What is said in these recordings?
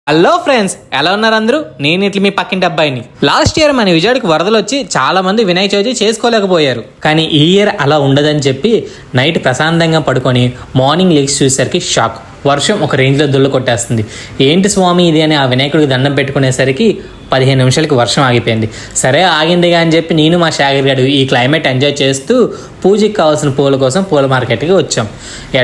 Hello friends, ఎలా ఉన్నారు అందరూ? నేను ఇట్లా మీ పక్కింటి అబ్బాయిని. లాస్ట్ ఇయర్ మన విజయవాడకి వరదలు వచ్చి చాలా మంది వినాయక చవితి చేసుకోలేకపోయారు. కానీ ఈ ఇయర్ అలా ఉండదని చెప్పి నైట్ ప్రశాంతంగా పడుకొని మార్నింగ్ లేచి చూసేసరికి షాక్. వర్షం ఒక రేంజ్లో దుళ్ళు కొట్టేస్తుంది. ఏంటి స్వామి ఇది అని ఆ వినాయకుడికి దండం పెట్టుకునేసరికి 15 నిమిషాలకి వర్షం ఆగిపోయింది. సరే ఆగిందిగా అని చెప్పి నేను మా షాగర్ గారు ఈ క్లైమేట్ ఎంజాయ్ చేస్తూ పూజకి కావాల్సిన పూల కోసం పూల మార్కెట్కి వచ్చాం.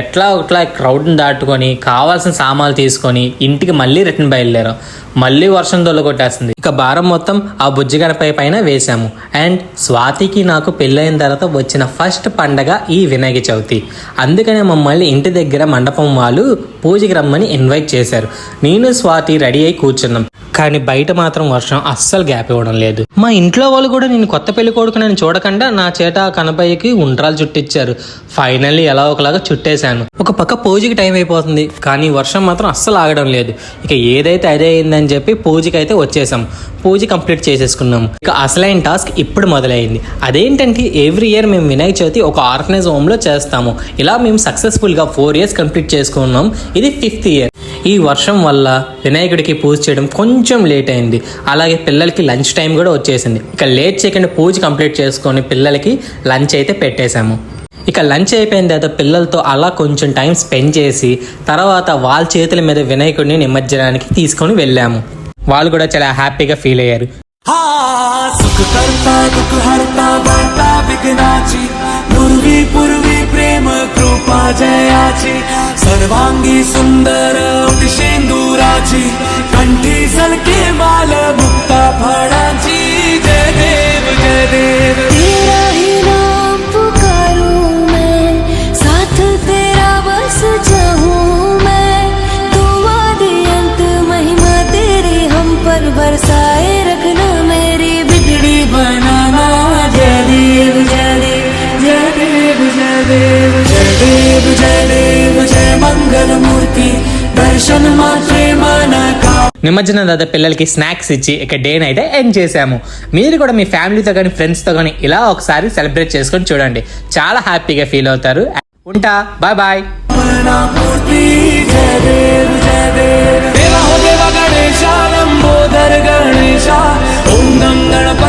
ఎట్లా క్రౌడ్ని దాటుకొని కావాల్సిన సామాన్లు తీసుకొని ఇంటికి మళ్ళీ రిటర్న్ బయలుదేరాం. మళ్ళీ వర్షం దొల్లగొట్టేస్తుంది. ఇక భారం మొత్తం ఆ బుజ్జిగడపై పైన వేశాము. అండ్ స్వాతికి నాకు పెళ్ళైన తర్వాత వచ్చిన ఫస్ట్ పండగ ఈ వినాయక చవితి. అందుకనే మమ్మల్ని ఇంటి దగ్గర మండపం వాళ్ళు పూజకి రమ్మని ఇన్వైట్ చేశారు. నేను స్వాతి రెడీ అయి కూర్చున్నాం. కానీ బయట మాత్రం వర్షం అస్సలు గ్యాప్ ఇవ్వడం లేదు. మా ఇంట్లో వాళ్ళు కూడా నేను కొత్త పెళ్లి కొడుకునని చూడకుండా నా చేత కనపయ్యకి ఉండ్రాలు చుట్టించారు. ఫైనల్లీ ఎలా ఒకలాగా చుట్టేశాను. ఒక పక్క పూజకి టైం అయిపోతుంది, కానీ వర్షం మాత్రం అస్సలు ఆగడం లేదు. ఇక ఏదైతే అదే అయిందని చెప్పి పూజకి అయితే వచ్చేసాం. పూజ కంప్లీట్ చేసేసుకున్నాము. ఇక అసలైన టాస్క్ ఇప్పుడు మొదలైంది. అదేంటంటే ఎవ్రీ ఇయర్ మేము వినాయక చవితి ఒక ఆర్గనైజ్ హోమ్లో చేస్తాము. ఇలా మేము సక్సెస్ఫుల్గా 4 years కంప్లీట్ చేసుకున్నాం. ఇది 5th year. ఈ వర్షం వల్ల వినాయకుడికి పూజ చేయడం కొంచెం లేట్ అయింది. అలాగే పిల్లలకి లంచ్ టైం కూడా వచ్చేసింది. ఇక లేట్ చేయకుండా పూజ కంప్లీట్ చేసుకొని పిల్లలకి లంచ్ అయితే పెట్టేశాము. ఇక లంచ్ అయిపోయిన తర్వాత పిల్లలతో అలా కొంచెం టైం స్పెండ్ చేసి తర్వాత వాళ్ళ చేతుల మీద వినాయకుడిని నిమజ్జనానికి తీసుకొని వెళ్ళాము. వాళ్ళు కూడా చాలా హ్యాపీగా ఫీల్ అయ్యారు. सर्वांगी सुंदर शेंदुराची कंठी सलके माल मुक्ता फळाची जय देव तेरा ही नाम पुकारूं मैं, साथ तेरा बस चाहूं मैं। तू आदि अंत महिमा तेरी हम पर बरसाए रखना, मेरी बिगड़ी बनाना। जय देव जय देव जय देव जय देव जय देव जय देव जय मंगल मूर्ति दर्शन मात्रे मन का. నిమజ్జనం తర్వాత పిల్లలకి స్నాక్స్ ఇచ్చి ఇక డేని అయితే ఎండ్ చేసాము. మీరు కూడా మీ ఫ్యామిలీతో కానీ ఫ్రెండ్స్తో కానీ ఇలా ఒకసారి సెలబ్రేట్ చేసుకొని చూడండి. చాలా హ్యాపీగా ఫీల్ అవుతారు. ఉంటా, బాయ్ బాయ్. गणेशा ओम गंगणपते